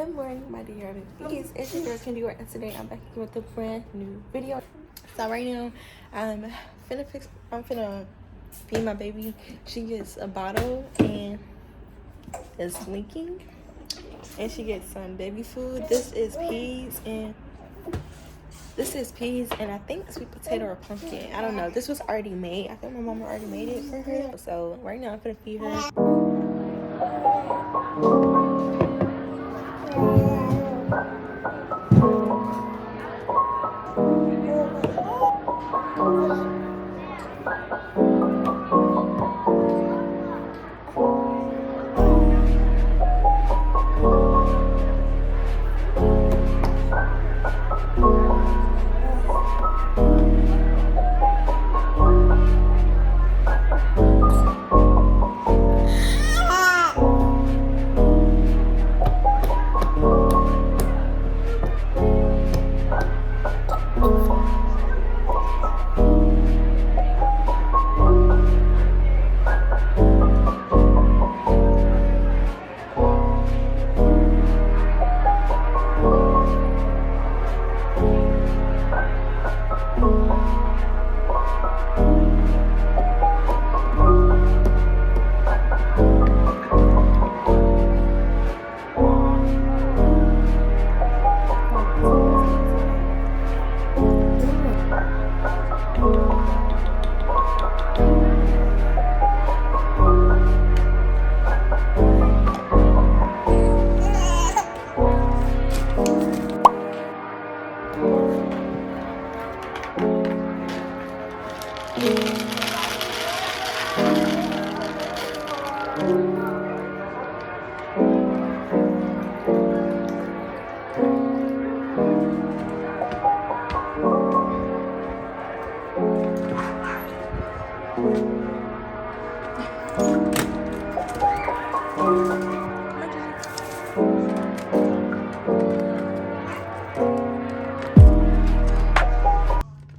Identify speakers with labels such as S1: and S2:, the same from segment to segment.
S1: Good morning, my dear babies. It's your girl Candy, and today I'm back here with a brand new video. So right now, I'm finna feed my baby. She gets a bottle and it's leaking, and she gets some baby food. This is peas and I think sweet potato or pumpkin. I don't know. This was already made. I think my mama already made it for her. So right now I'm gonna feed her.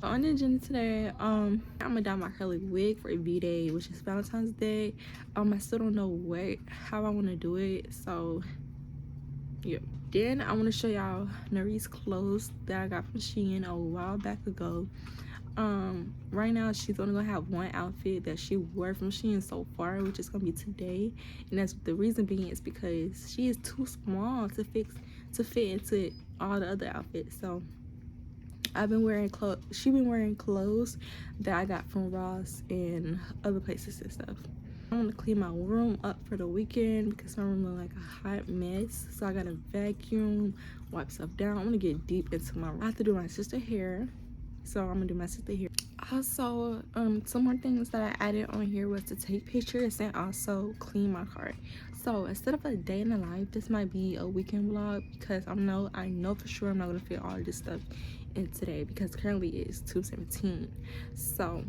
S1: On the agenda today, I'm gonna dye my curly wig for V-Day, which is Valentine's Day. I still don't know how I want to do it, so yeah. Then I want to show y'all Nurys clothes that I got from Shein a while back ago. Right now she's only gonna have one outfit that she wore from Shein so far, which is gonna be today, and that's the reason being is because she is too small to fit into all the other outfits. So I've been wearing clothes. She's been wearing clothes that I got from Ross and other places and stuff. I want to clean my room up for the weekend because my room look like a hot mess. So I gotta vacuum, wipe stuff down. I want to get deep into my room. I have to do my sister hair, so I'm gonna do my sister hair. Also, some more things that I added on here was to take pictures and also clean my car. So instead of a day in the life, this might be a weekend vlog because I know for sure I'm not gonna fit all of this stuff in today because currently it's 2:17. So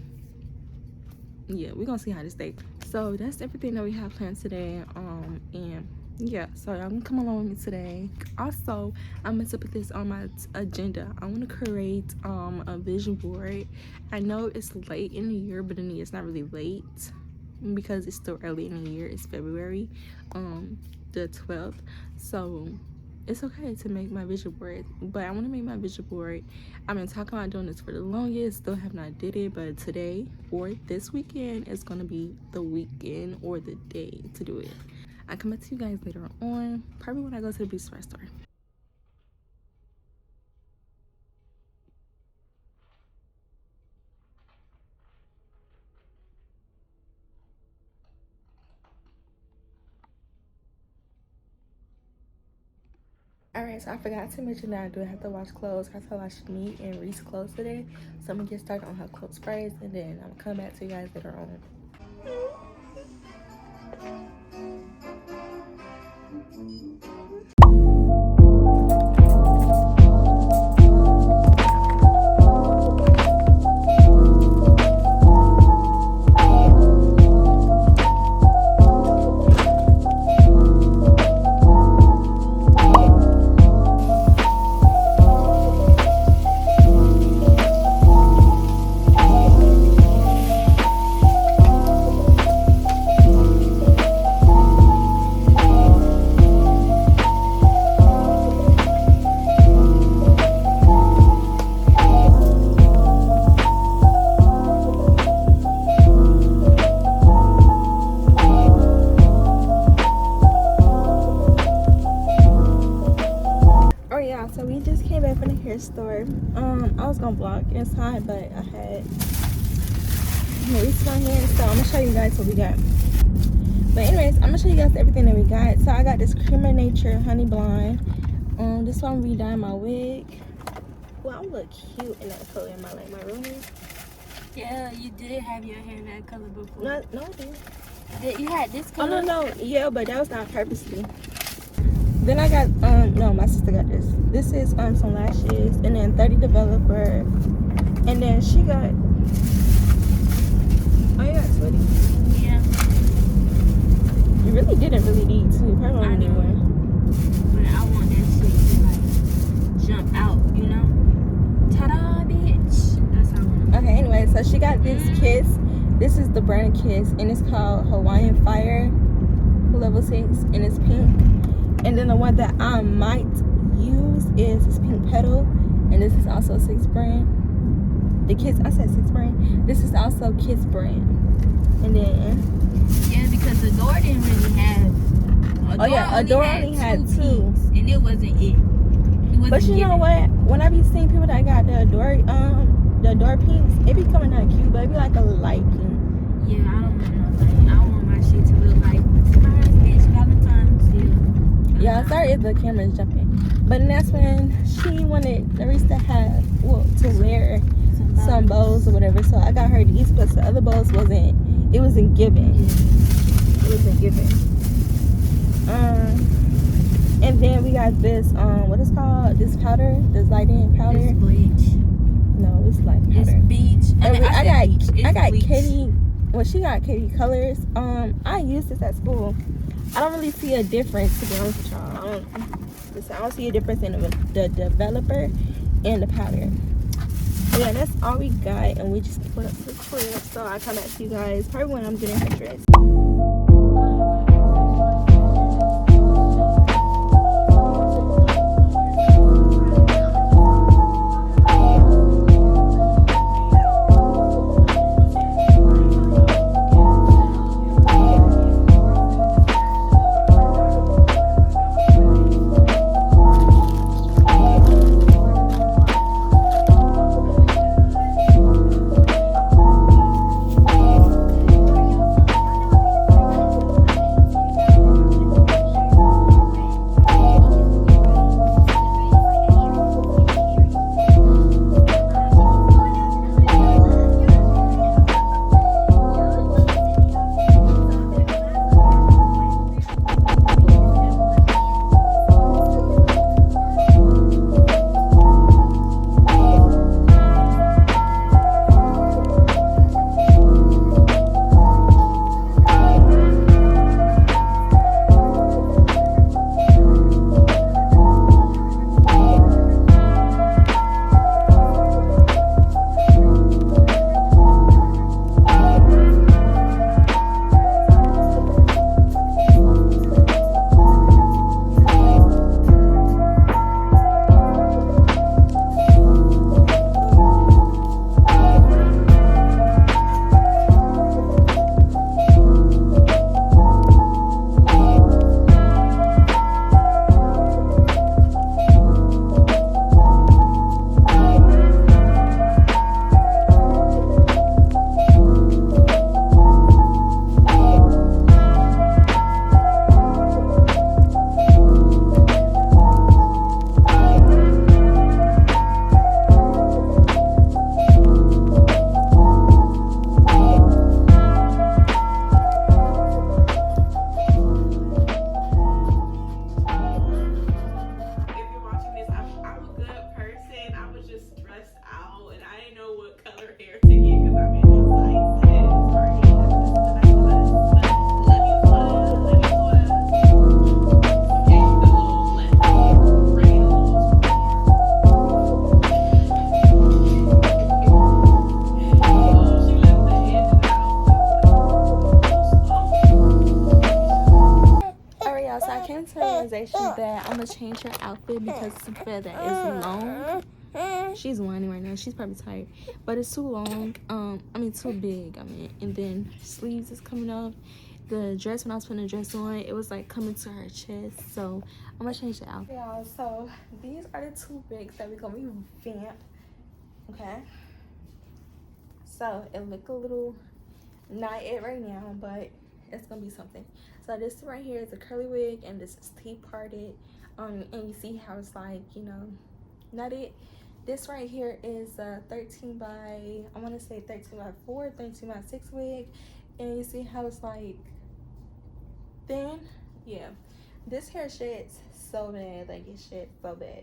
S1: yeah, we're gonna see how this day. So that's everything that we have planned today. And yeah, so y'all gonna come along with me today. Also, I'm meant to put this on my agenda. I want to create a vision board. I know it's late in the year, but it's not really late because it's still early in the year. It's February the 12th, so it's okay to make my vision board. But I want to make my vision board. I've been talking about doing this for the longest, still have not did it, but today or this weekend is gonna be the weekend or the day to do it. I'll come back to you guys later on, probably when I go to the beauty supply store. Alright, so I forgot to mention that I do have to wash clothes. I have to wash me and Reese clothes today. So I'm gonna get started on her clothes first, and then I'm gonna come back to you guys later on. but I had Nurys on here, so I'm gonna show you guys what we got. But anyways, I'm gonna show you guys everything that we got. So I got this Cream of Nature Honey Blonde. This one redyeing my wig. Well, I look cute in that color. Am I like my real hair?
S2: Yeah, you did have your hair that color before.
S1: No, I didn't.
S2: You had this color?
S1: Oh no, yeah, but that was not purposely. Then I got no, my sister got this. This is some lashes, and then 30 developer, and then she got. Oh, you got 20.
S2: Yeah.
S1: You really didn't really need to. You probably don't need one.
S2: But I want that shit to like jump out, you know? Ta-da, bitch. That's how I want it.
S1: Okay, anyway, so she got this Kiss. This is the brand Kiss, and it's called Hawaiian Fire Level 6, and it's pink. And then the one that I might use is this Pink Petal, and this is also 6 brand. The Kiss, I said 6 brand. This is also Kiss brand. And then
S2: yeah, because Adore didn't really have.
S1: Adore only had 2,
S2: pinks, and it wasn't it.
S1: But you know what? When I be seeing people that got the Adore pinks, it be coming out cute, but it be like a light pink.
S2: Yeah, I don't want no light. I want my shit to look like surprise, bitch, Valentine's.
S1: Yeah, sorry if the camera's jumping. But then that's when she wanted Nurys to have, to wear some bows or whatever. So I got her these, but the other bows it wasn't given. It wasn't given. And then we got this, what is called? This powder, this lighting powder.
S2: It's bleach.
S1: No, it's like powder.
S2: It's beach.
S1: I got Katie. Well, she got Katie Colors. I use this at school. I don't really see a difference, to be honest with y'all. I don't see a difference in the developer and the powder. But yeah, that's all we got, and we just put up the clip. So I'll come back to you guys probably when I'm getting her dressed. That I'm gonna change her outfit because it's that is long. She's whining right now. She's probably tired, but it's too long. Too big. And then sleeves is coming up. The dress, when I was putting the dress on, it was like coming to her chest. So I'm gonna change the outfit. Y'all, so these are the 2 wigs that we're gonna revamp. Okay. So it look a little not it right now, but it's gonna be something. So this right here is a curly wig, and this is T-parted. And you see how it's like, you know, not it. This right here is a 13 by, I want to say 13 by 4, 13 by 6 wig, and you see how it's like thin. Yeah, this hair sheds so bad, like it sheds so bad.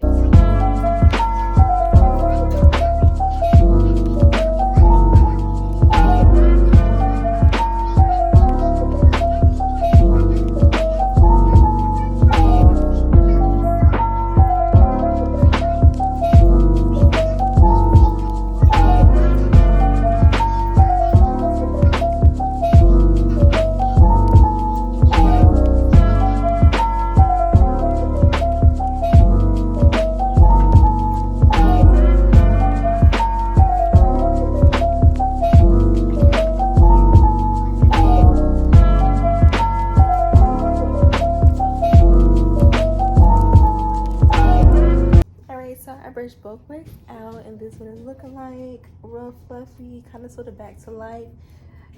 S1: I brushed both wigs out, and this one is looking like real fluffy, kind of sort of back to life.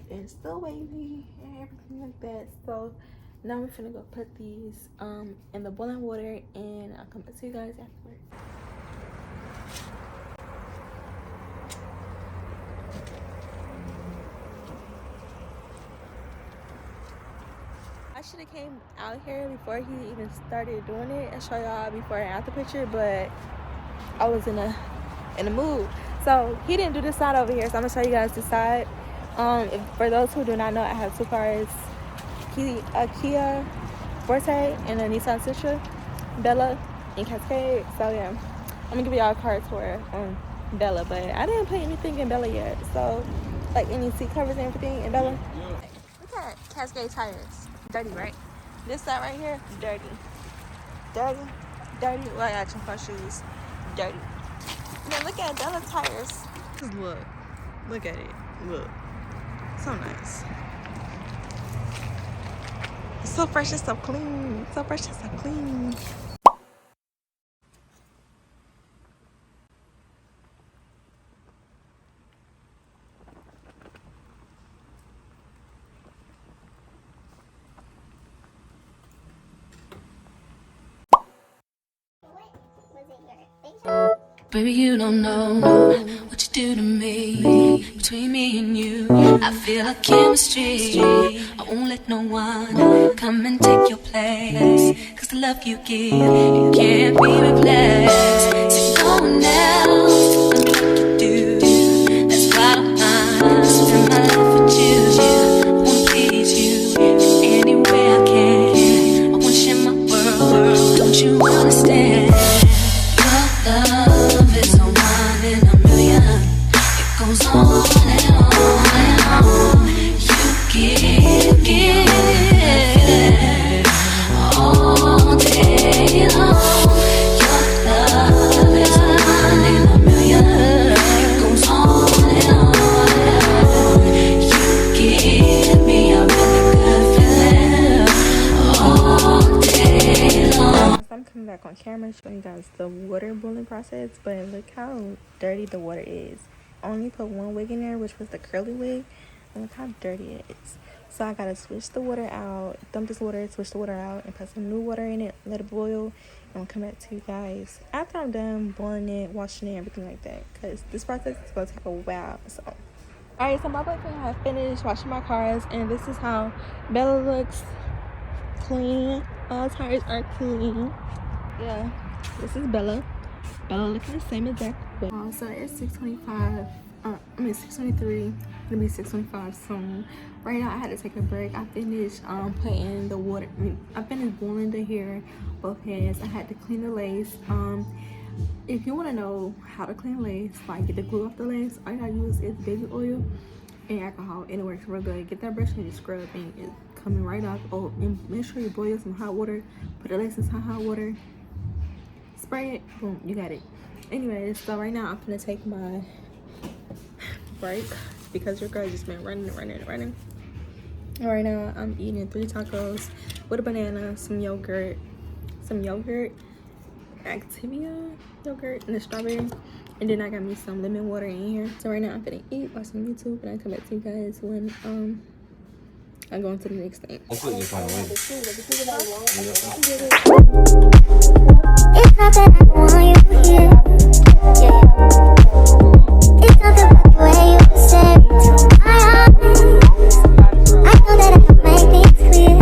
S1: It's still wavy and everything like that. So now we're gonna go put these in the boiling water, and I'll come back to you guys afterwards. I should have came out here before he even started doing it and show y'all before and after picture, but I was in a mood. So he didn't do this side over here, so I'm gonna show you guys this side. For those who do not know, I have two cars, a Kia Forte and a Nissan Sentra, Bella and Cascade. So yeah, I'm gonna give y'all a car tour on Bella, but I didn't put anything in Bella yet. So like any seat covers and everything in Bella. Look at Cascade tires, dirty, right? This side right here, dirty. Well, I got some front shoes, dirty. Then look at Bella tires. Just look at it, look. So nice. It's so fresh and so clean. So fresh and so clean.
S3: Baby, you don't know what you do to me. Between me and you, I feel like chemistry. I won't let no one come and take your place. Cause the love you give, it can't be replaced. So no one else can do like you do. That's why I spend my life with you. I wanna please you in any way I can. I wanna share my world, don't you understand? Your love is a one in a million. It goes on and on and on. You give all day long. Your love is a one in a million. It goes on and on and on. You give me a really good feeling all day long.
S1: I'm coming back on camera showing you guys the water boiling process, but look how dirty the water is. I only put one wig in there, which was the curly wig, and look how dirty it is. So I gotta switch the water out, dump this water, switch the water out, and put some new water in it, let it boil, and I'll come back to you guys after I'm done boiling it, washing it, everything like that, because this process is gonna take a while. So alright, so my boyfriend has finished washing my cars, and this is how Bella looks. Clean, all tires are clean. Yeah, this is Bella looking the same exact way. So it's 6:25, 6:23, gonna be 6:25 soon. Right now I had to take a break. I finished putting the water, I finished boiling the hair, both heads. I had to clean the lace. If you want to know how to clean lace, like get the glue off the lace, all you gotta use is baby oil and alcohol, and it works real good. Get that brush and just scrub, and it's coming right off. Oh, and make sure you boil some hot water, put the lace in some hot water, spray it, boom, you got it. Anyways, so right now I'm gonna take my break because your girl just been running. Right now I'm eating 3 tacos with a banana, some yogurt, Activia yogurt, and a strawberry, And then I got me some lemon water in here. So right now I'm gonna eat, watch some YouTube, and I come back to you guys when I go into the next thing.
S4: It's not that I want you here. Yeah. It's not the way you say it to my eyes. I know that I can make things clear.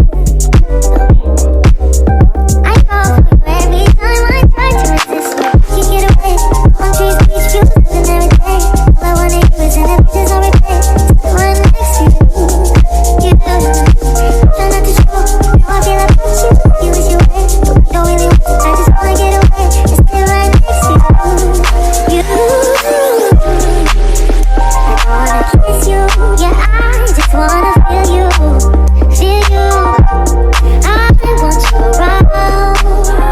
S4: I fall for you every time I try to resist. You get away. On trees, beach views, and everything. All I wanna do is in the pictures on replay. Still right next to you. You do. Try not to show. Know I feel about you. You wish you were. Don't really want to. I just wanna get away. And still right next to you. You. I wanna kiss you. Yeah, I just wanna feel you. Feel you. I want you around. I want you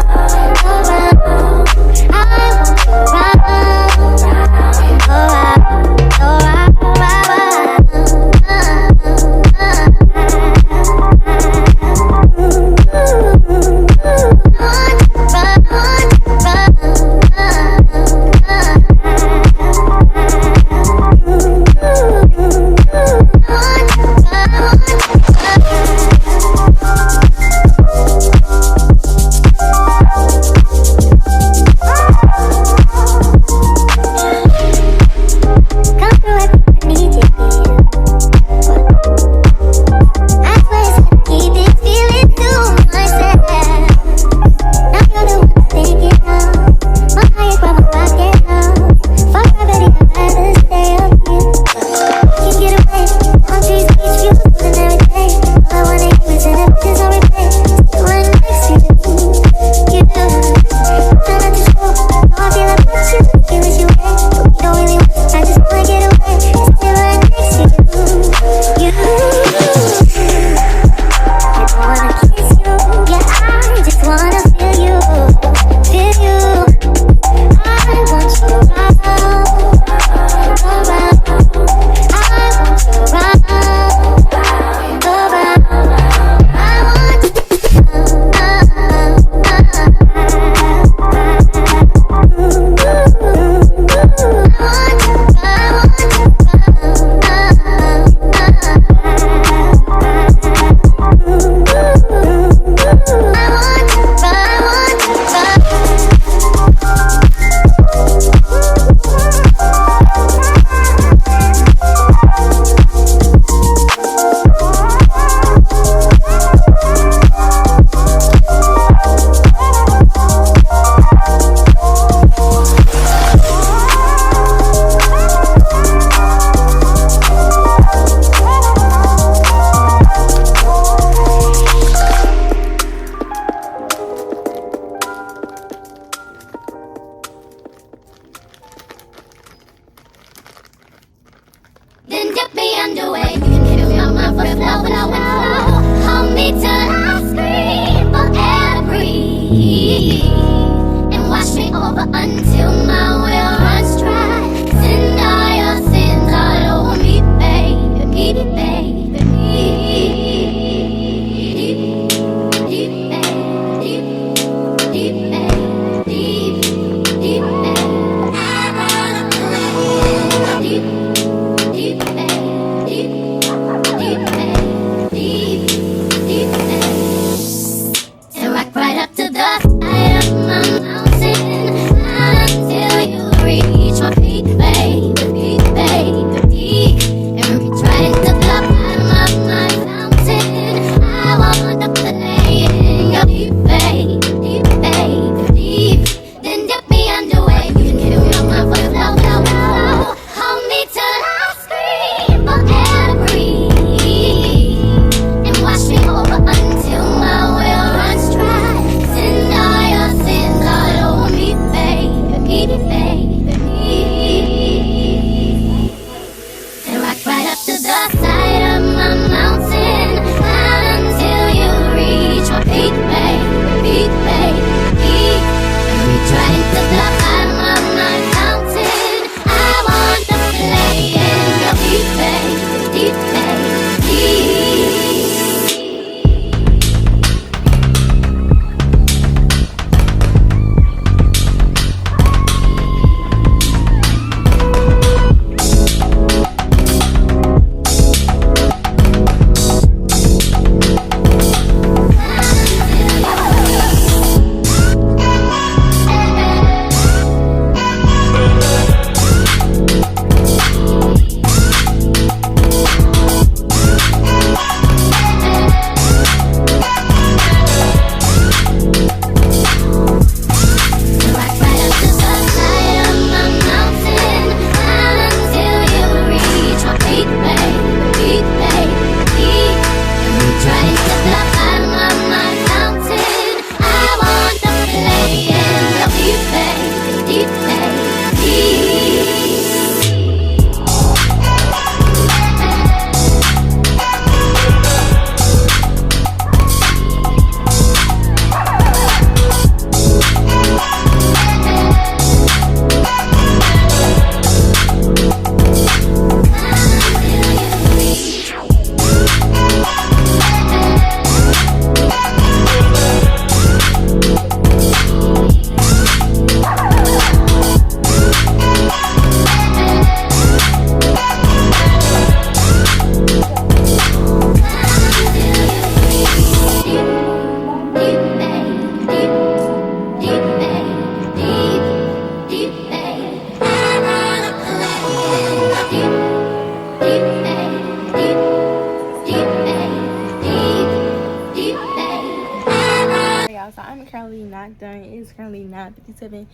S1: I'm currently not done. It's currently 9:57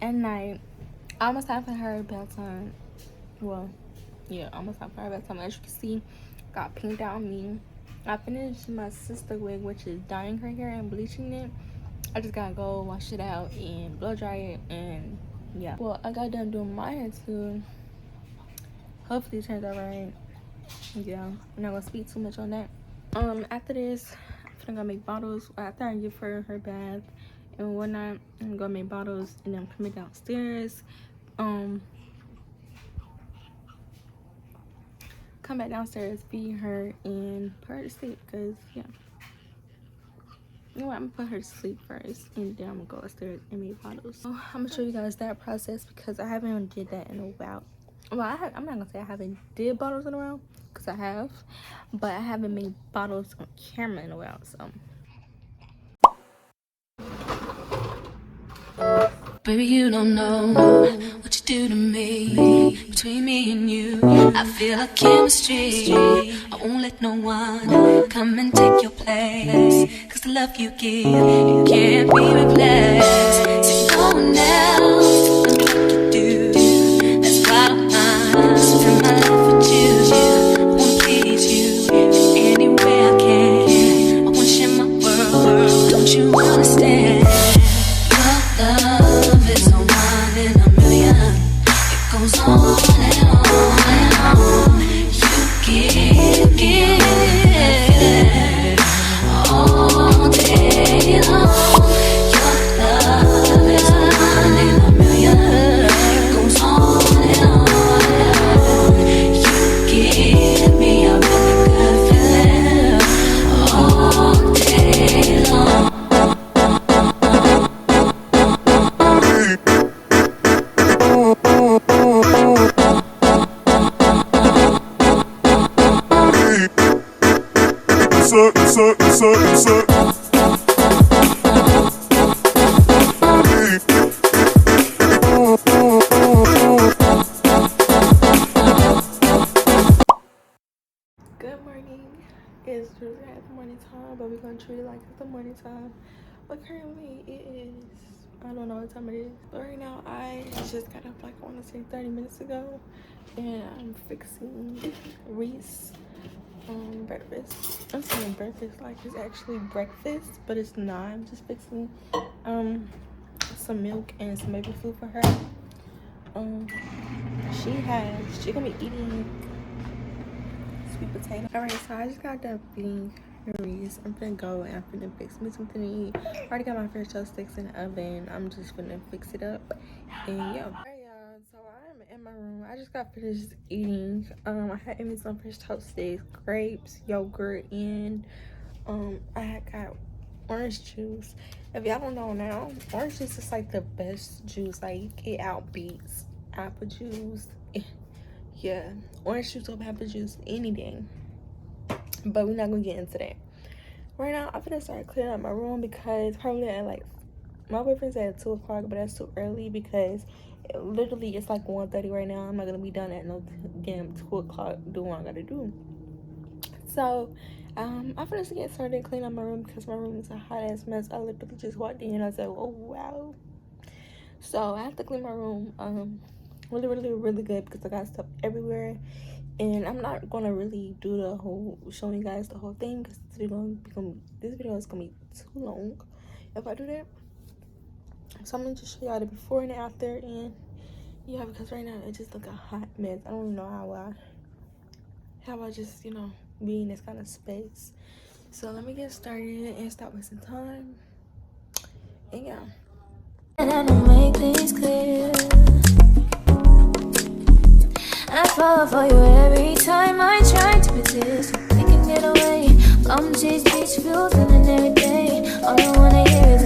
S1: at night. Almost time for her bedtime. Well, yeah, almost time for her bedtime. As you can see, got pinked out on me. I finished my sister wig, which is dyeing her hair and bleaching it. I just gotta go wash it out and blow dry it, and yeah. Well, I got done doing my hair too. Hopefully it turns out right. Yeah, I'm not gonna speak too much on that. After this, I'm gonna make bottles. After I give her her bath and whatnot, I'm gonna make bottles and then come downstairs. Come back downstairs, feed her, and put her to sleep. Cause yeah, you know what? I'm gonna put her to sleep first, and then I'm gonna go upstairs and make bottles. So I'm gonna show you guys that process because I haven't did that in a while. Well, I'm not gonna say I haven't did bottles in a while, because I have, but I haven't made bottles on camera in a while. So
S3: Baby, you don't know what you do to me. Between me and you, I feel a chemistry. I won't let no one come and take your place. Cause the love you give, it can't be replaced. So no one else can do what you do. That's why I spend my life with you. I wanna please you any way I can. I wanna share my world, don't you understand? Your love is a one in a million. It goes on and on and on. You give all day long. Your love is a one in a million. It goes on and on and on. You give me a really good feeling all day long.
S1: good morning. It's really at the morning time, but we're gonna treat it like it's the morning time. But currently it is, I don't know what time it is. But right now I just got up like I want to say 30 minutes ago, and I'm fixing Reese breakfast. I'm saying breakfast like it's actually breakfast, but it's not. I'm just fixing some milk and some baby food for her. She gonna be eating sweet potato. Alright, so I just got done feeding Nurys. I'm finna go and I'm finna fix me something to eat. I already got my French toast sticks in the oven. I'm just finna fix it up, and yeah. Alright, y'all, so I'm in my room. I just got finished eating. I had me some French toast sticks, grapes, yogurt, and I had got orange juice. If y'all don't know now, orange juice is like the best juice. Like it outbeats apple juice. Yeah, orange juice over apple juice any day. But we're not gonna get into that right now. I'm gonna start clearing up my room because probably at like, my boyfriend said at 2 o'clock, but that's too early because literally it's like 1:30 right now. I'm not gonna be done at no damn 2 o'clock doing what I gotta do. So I'm gonna get started cleaning up my room because my room is a hot ass mess. I literally just walked in and I said, oh wow. So I have to clean my room really good because I got stuff everywhere, and I'm not gonna really do the whole showing you guys the whole thing because this video is gonna be too long if I do that. So I'm gonna just show y'all the before and after, and yeah, because right now it just look a hot mess. I don't even know how I just, you know, be in this kind of space. So let me get started and stop wasting time, and yeah.
S4: And I don't make things clear. I fall for you every time I try to resist. We can get away. Come chase beach views and then every day. All I wanna hear is